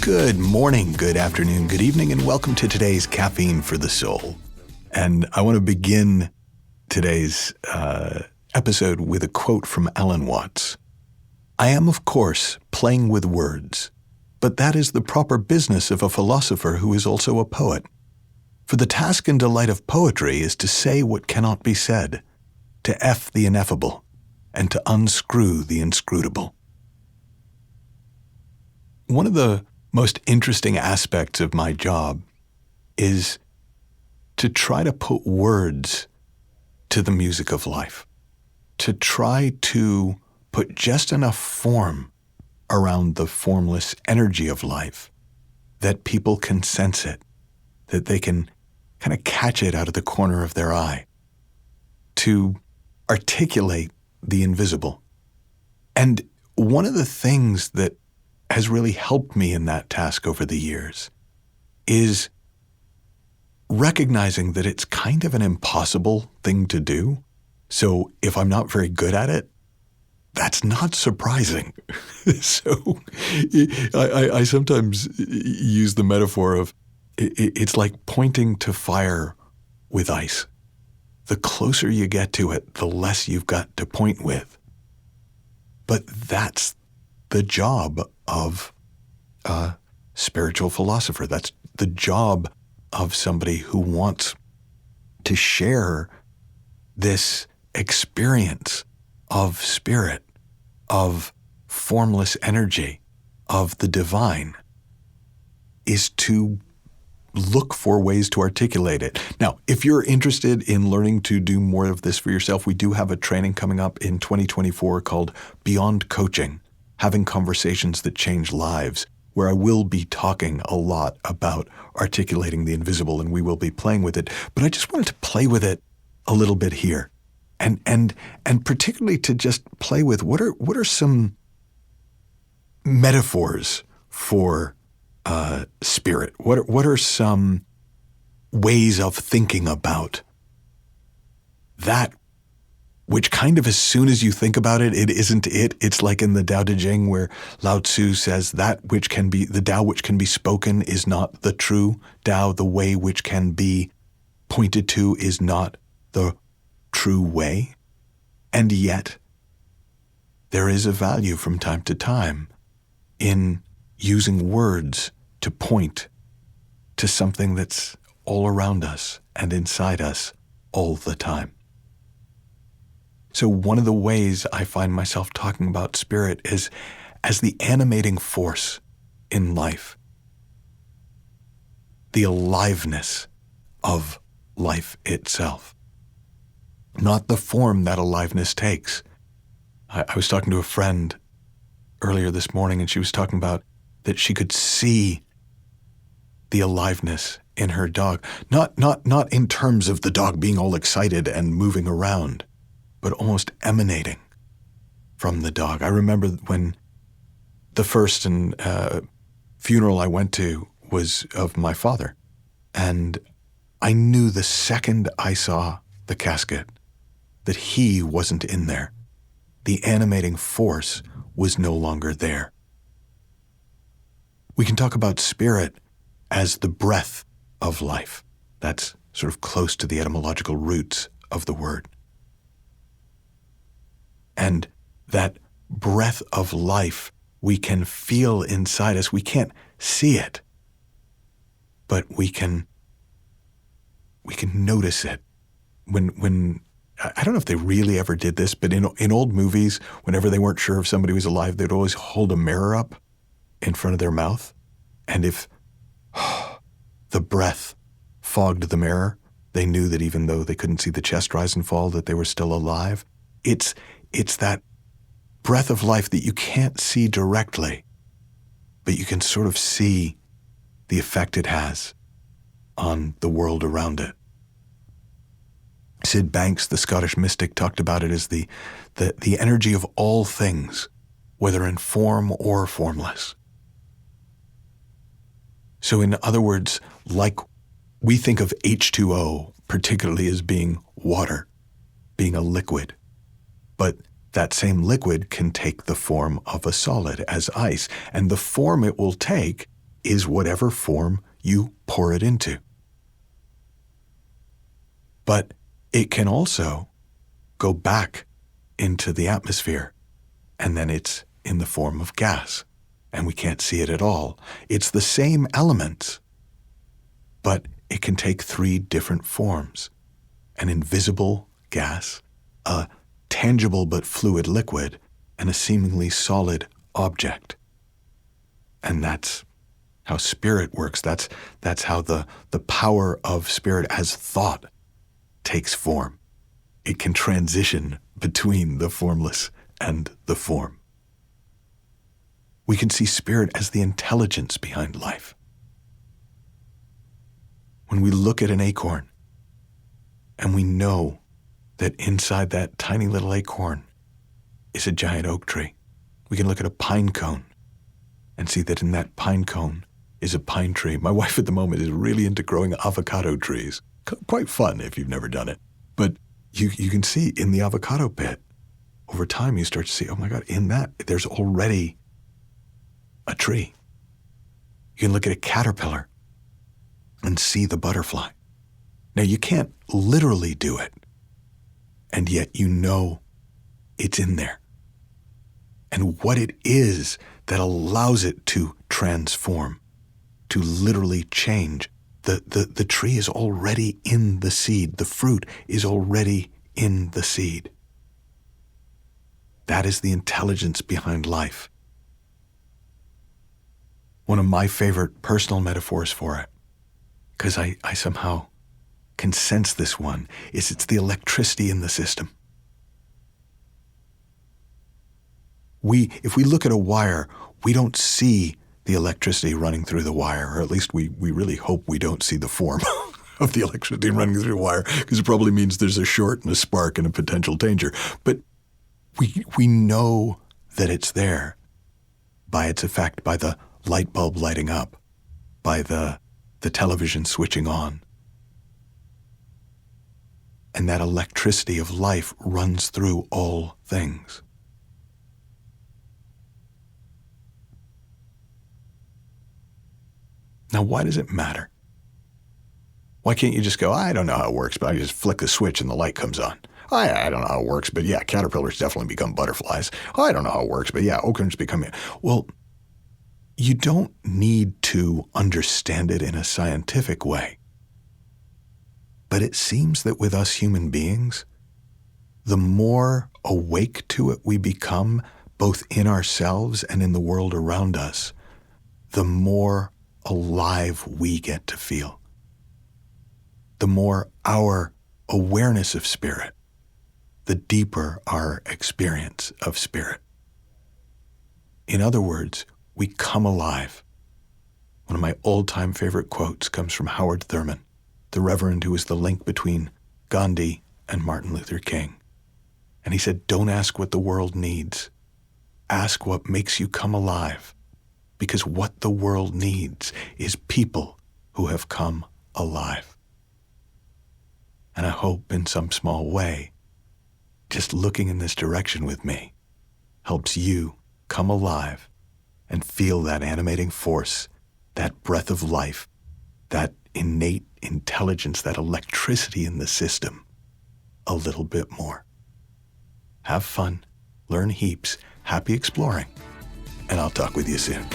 Good morning, good afternoon, good evening, and welcome to today's Caffeine for the Soul. And I want to begin today's episode with a quote from Alan Watts. "I am, of course, playing with words, but that is the proper business of a philosopher who is also a poet. For the task and delight of poetry is to say what cannot be said, to eff the ineffable, and to unscrew the inscrutable." One of the most interesting aspects of my job is to try to put words to the music of life, to try to put just enough form around the formless energy of life that people can sense it, that they can kind of catch it out of the corner of their eye, to articulate the invisible. And one of the things that has really helped me in that task over the years is recognizing that it's kind of an impossible thing to do. So if I'm not very good at it, that's not surprising. So I sometimes use the metaphor of it's like pointing to fire with ice. The closer you get to it, the less you've got to point with. But that's the job of a spiritual philosopher. That's the job of somebody who wants to share this experience of spirit, of formless energy, of the divine, is to look for ways to articulate it. Now, if you're interested in learning to do more of this for yourself, we do have a training coming up in 2024 called Beyond Coaching, Having Conversations That Change Lives, where I will be talking a lot about articulating the invisible, and we will be playing with it. But I just wanted to play with it a little bit here, and particularly to just play with what are some metaphors for spirit? What are some ways of thinking about that, which kind of as soon as you think about it, it isn't it. It's like in the Tao Te Ching where Lao Tzu says that which can be, the Tao which can be spoken is not the true Tao. The way which can be pointed to is not the true way. And yet, there is a value from time to time in using words to point to something that's all around us and inside us all the time. So one of the ways I find myself talking about spirit is as the animating force in life, the aliveness of life itself, not the form that aliveness takes. I was talking to a friend earlier this morning, and she was talking about that she could see the aliveness in her dog, not in terms of the dog being all excited and moving around, but almost emanating from the dog. I remember when the first funeral I went to was of my father, and I knew the second I saw the casket that he wasn't in there. The animating force was no longer there. We can talk about spirit as the breath of life. That's sort of close to the etymological roots of the word. And that breath of life we can feel inside us. We can't see it, but we can notice it. When I don't know if they really ever did this, but in old movies, whenever they weren't sure if somebody was alive, they'd always hold a mirror up in front of their mouth. And if the breath fogged the mirror, they knew that even though they couldn't see the chest rise and fall, that they were still alive. It's that breath of life that you can't see directly, but you can sort of see the effect it has on the world around it. Sid Banks, the Scottish mystic, talked about it as the energy of all things, whether in form or formless. So in other words, like we think of H2O particularly as being water, being a liquid. But that same liquid can take the form of a solid as ice, and the form it will take is whatever form you pour it into. But it can also go back into the atmosphere, and then it's in the form of gas, and we can't see it at all. It's the same elements, but it can take 3 different forms: an invisible gas, a tangible but fluid liquid, and a seemingly solid object. And that's how spirit works. That's how the power of spirit as thought takes form. It can transition between the formless and the form. We can see spirit as the intelligence behind life. When we look at an acorn and we know that inside that tiny little acorn is a giant oak tree, we can look at a pine cone and see that in that pine cone is a pine tree. My wife at the moment is really into growing avocado trees. Quite fun if you've never done it. But you can see in the avocado pit, over time you start to see, oh my God, in that there's already a tree. You can look at a caterpillar and see the butterfly. Now you can't literally do it, and yet you know it's in there. And what it is that allows it to transform, to literally change. The tree is already in the seed. The fruit is already in the seed. That is the intelligence behind life. One of my favorite personal metaphors for it, because I somehow can sense this one, is it's the electricity in the system. If we look at a wire, we don't see the electricity running through the wire, or at least we really hope we don't see the form of the electricity running through the wire, because it probably means there's a short and a spark and a potential danger. But we know that it's there by its effect, by the light bulb lighting up, by the television switching on. And that electricity of life runs through all things. Now, why does it matter? Why can't you just go, I don't know how it works, but I just flick the switch and the light comes on? I don't know how it works, but yeah, caterpillars definitely become butterflies. I don't know how it works, but yeah, acorns become... Well, you don't need to understand it in a scientific way. But it seems that with us human beings, the more awake to it we become, both in ourselves and in the world around us, the more alive we get to feel. The more our awareness of spirit, the deeper our experience of spirit. In other words, we come alive. One of my old-time favorite quotes comes from Howard Thurman, the reverend who was the link between Gandhi and Martin Luther King. And he said, don't ask what the world needs. Ask what makes you come alive. Because what the world needs is people who have come alive. And I hope in some small way, just looking in this direction with me helps you come alive and feel that animating force, that breath of life, that innate intelligence, that electricity in the system a little bit more. Have fun, learn heaps, happy exploring, and I'll talk with you soon.